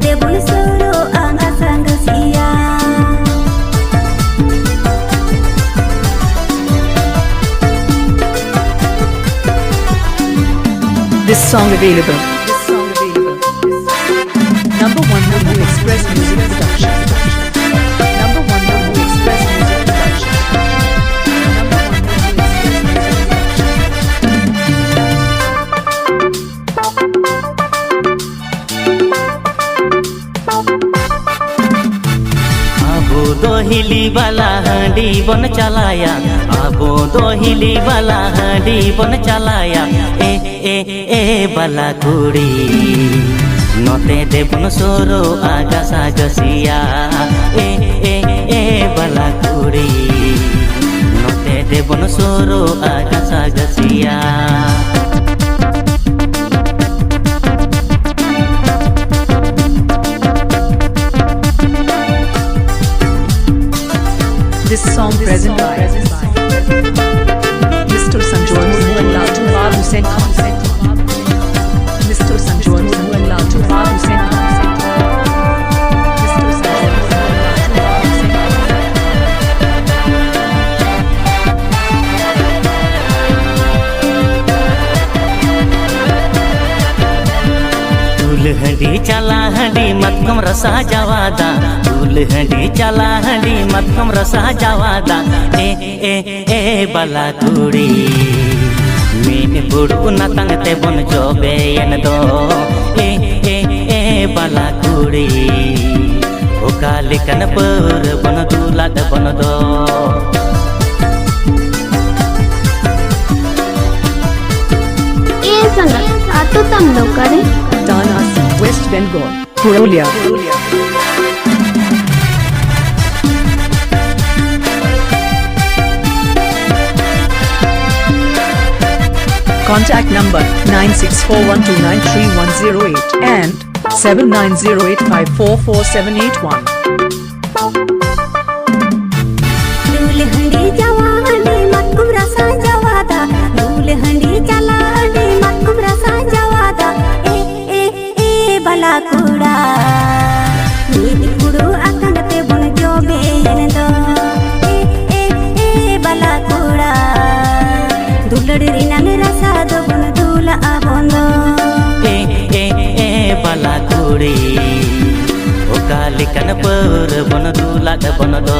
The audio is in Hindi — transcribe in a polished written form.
de bun soro anga sanga sia. This song available. Number 1 Mumbai Express Music Production. Number 1 Mumbai Express Music Production. Number 1 Mumbai Express आबो दोहिली वाला हंडी बन चलाया, आबो दोहिली वाला हंडी बन चलाया। ए बाला कुड़ी नते देबन सोरो आगा सागसिया। ए बाला कुड़ी नते देबन सोरो आगा सागसिया। This song present by Mr. Sanjoy Mullah to Babu Sen Khan. Mr. Sanjoy Mullah to Babu Sen Khan. Mr. Sanjoy Mullah to Babu Sen दूल हंडी चला हंडी मत कम रसा जवादा। दूल हंडी चला हंडी मत कम रसा जवादा। ए बाला कुड़ी मीन बुड़ू न तंगते बन जोबे यन दो। ए बाला कुड़ी ओ कालिकन पर बन दूला द बन दो। ए संगत आतो तम लोग करे Danas, West Bengal, Purulia. Contact number 9641293108 and 7908544781. दूल हंडी जवा हंडी मत कुमरा सा जवादा। दूल हंडी चला हंडी मत कुमरा सा जवादा। ए बाला कुड़ा नीद कुड़ू अकन ते बुन जोबे यन दो। ए बाला कुड़ा दुलड़ रिनंग रसा दो बुन दूला आबोंदो। ए बाला कुड़ी ओ कालिकन पर बन दूला द बन दो।